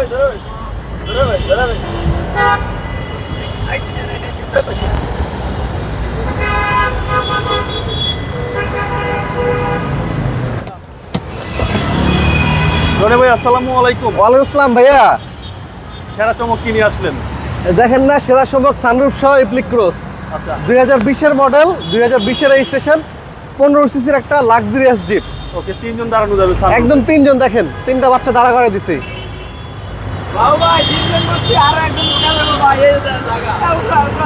ভাই আসসালামু আলাইকুম। ওয়ালাইকুম আসসালাম ভাইয়া। সেরা চমক কি নিয়ে আসলেন? দেখেন না, সেরা চমক সানরুফ সহ এপ্লিক ক্রস। আচ্ছা, 2020-এর মডেল, 2020-এর রেজিস্ট্রেশন, 15 সিসির একটা লাক্সারিয়াস জিপ। ওকে, তিনজন দাঁড়ানো যাবে একদম তিনজন। দেখেন তিনটা বাচ্চা দাঁড়া করে দিছি।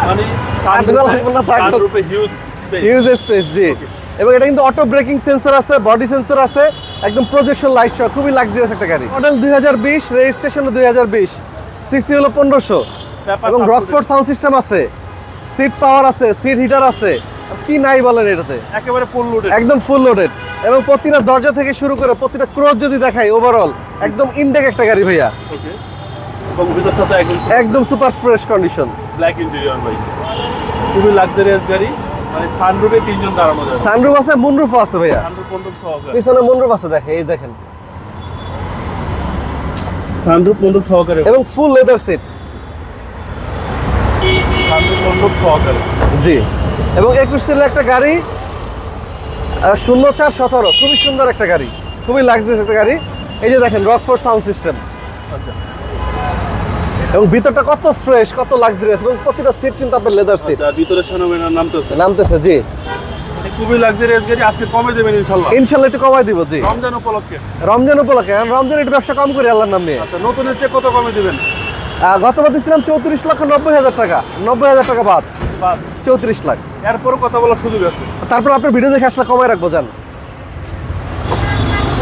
মানে সানরুফে হিউজ স্পেস, জি। এবং এটা কিন্তু অটো ব্রেকিং সেন্সর আছে, বডি সেন্সর আছে, একদম প্রজেকশন লাইট সহ খুবই লাক্সারিয়াস একটা গাড়ি। মডেল 2020, রেজিস্ট্রেশন 2020, সিসি হলো 1500 এবং রকফোর্ড সাউন্ড সিস্টেম আছে, সিট পাওয়ার আছে, সিট হিটার আছে, কি নাই বলেন এটাতে। একেবারে ফুল লোডেড, একদম ফুল লোডেড। এবং প্রতিটা দরজা থেকে শুরু করে প্রতিটা ক্রস যদি দেখাই, ওভারঅল একদম ইনটেক একটা গাড়ি ভাইয়া। ওকে, এবং ভিতরটা তো একদম super fresh condition. Black interior ভাই, খুবই লাক্সারিয়াস গাড়ি। মানে সানরুফে তিনজন দাঁড়ানো যাবে। সানরুফ আছে, মুনরুফও আছে ভাইয়া। সানরুফ মন্ডপ সহকারে, পিছনে মুনরুফ আছে, দেখেন এই দেখেন। সানরুফ মন্ডপ সহকারে এবং ফুল লেদার সিট, সানরুফ মন্ডপ সহকারে, জি। এবং 21 সিলের একটা গাড়ি, 0417, খুবই সুন্দর একটা গাড়ি, খুবই লাক্সারিয়াস একটা গাড়ি। এই যে দেখেন রকফোর্ড সাউন্ড সিস্টেম। আচ্ছা, এবং ভিতরটা কত ফ্রেশ, কত লাক্সারিয়াস, এবং প্রতিটা সিট কিন্তু আপনার লেদার সিট। আচ্ছা, ভিতরে সামনে নামতেছে, জি। খুবই লাক্সারিয়াস গাড়ি। আজকে কমে দেবেন ইনশাআল্লাহ? ইনশাআল্লাহ একটু কমাই দিব, জি। রমজান উপলক্ষে, রমজান উপলক্ষে, কারণ রমজান একটু ব্যবসা কম করি আল্লাহর নাম নিয়ে। আচ্ছা, নতুনের চেয়ে কত কমে দিবেন? গতবার দিয়েছিলাম 34,90,000 টাকা, 90,000 টাকা বাদ, 34 লাখ। এরপরও কথা বলার সুযোগ আছে। তারপর আপনার ভিডিও দেখে আসলে কমাই রাখবো, জান।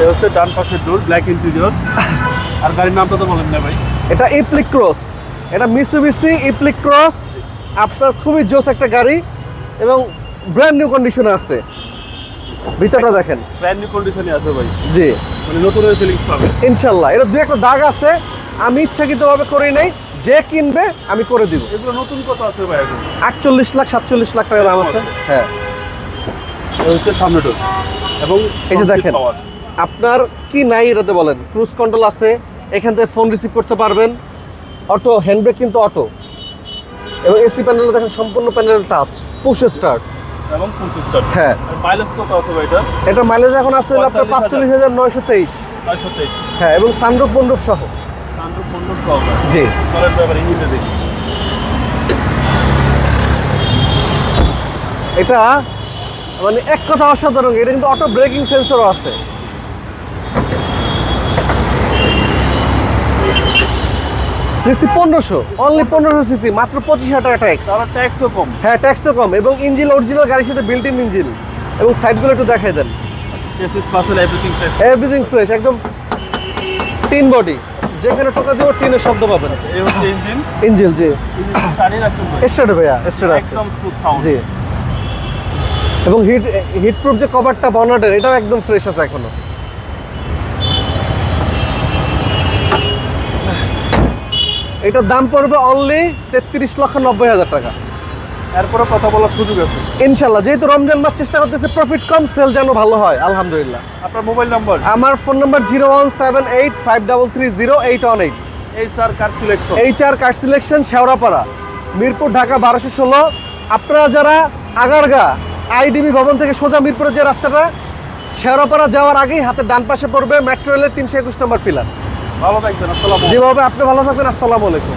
এই হচ্ছে ডান পাশের ডোর, ব্ল্যাক ইন্টেরিয়র। আর গাড়ির নামটা তো বলেন না ভাই। এটা এপ্লিক ক্রস, এটা মিৎসুবিশি এপ্লিক ক্রস। আপনার খুবই জোস একটা গাড়ি এবং ব্র্যান্ড নিউ কন্ডিশনে আছে। ভিতরটা দেখেন, ব্র্যান্ড নিউ কন্ডিশনে আছে ভাই, জি। মানে নতুনের ফিলিংস পাবে ইনশাল্লাহ। এটা দুই একটা দাগ আছে, আমি ইচ্ছাকৃতভাবে করি নাই, যে কিনবে আমি করে দিব। এগুলো নতুন কত আছে ভাই এখন? 48 লাখ 47 লাখ টাকা দাম আছে, হ্যাঁ। এই হচ্ছে সামনে ডোর এবং এই যে দেখেন, আপনার কি নাই এটাতে বলেন। ক্রুজ কন্ট্রোল আছে, এখান থেকে ফোন রিসিভ করতে পারবেন, অটো হ্যান্ডব্রেক কিন্তু অটো। এবং এসি প্যানেলে দেখেন সম্পূর্ণ প্যানেল টাচ, পুশ স্টার্ট এবং ফুল সিস্টেম। হ্যাঁ। আর মাইলেজ কত আছে ভাই এটা? এটা মাইলেজ এখন আছে আপনার 45,923। 523। হ্যাঁ, এবং সানরুফ মন্ডপ সহ, সানরুফ মন্ডপ সহ, জি। চলেন ব্যাপারে ইঞ্জিনটা দেখি। এটা মানে এক কথা অসাধারণ। এটা কিন্তু অটো ব্রেকিং সেন্সরও আছে। সিসি 1500, অনলি 1500 সিসি, মাত্র 25,000 টাকা ট্যাক্স। তাহলে ট্যাক্সও কম। হ্যাঁ, ট্যাক্সও কম। এবং ইঞ্জিন অরিজিনাল, গাড়ির সাথে বিল্ট ইন ইঞ্জিন। এবং সাইডগুলো একটু দেখাই দেন, চেসিস পাসেল এভরিথিং ফ্রেশ। এভরিথিং ফ্রেশ, একদম টিন বডি, যেখানে টোকা দিব টিনের শব্দ পাবেন। এই হচ্ছে ইঞ্জিন, ইঞ্জিন, জি। স্টার্টই রাখছেন ভাই, স্টার্ট ভাইয়া, স্টার্ট আছে, একদম স্মুথ সাউন্ড। জি। এবং হিট প্রুফ যে কভারটা বনেটের, এটাও একদম ফ্রেশ আছে এখনো। এটার দাম পড়বে অনলি 33,90,000 টাকা। এরপরে কথা বলার সুযোগ আছে ইনশাল্লাহ। যেহেতু রমজান মাস, চেষ্টা করতেছে প্রফিট কম, সেল যেন ভালো হয়, আলহামদুলিল্লাহ। আপনার মোবাইল নাম্বার? আমার phone number 01785330818। HR car selection, HR car selection, Shewrapara, Mirpur, Dhaka 1216। আপনারা যারা আগারগা আইডিবি ভবন থেকে সোজা মিরপুরের যে রাস্তাটা, শেওড়াপাড়া যাওয়ার আগেই হাতের ডান পাশে পড়বে মেট্রো রেলের 321 নম্বর পিলার। ভালো থাকবেন। আসসালামু আলাইকুম। যেভাবে আপনি ভালো থাকবেন। আসসালামু আলাইকুম।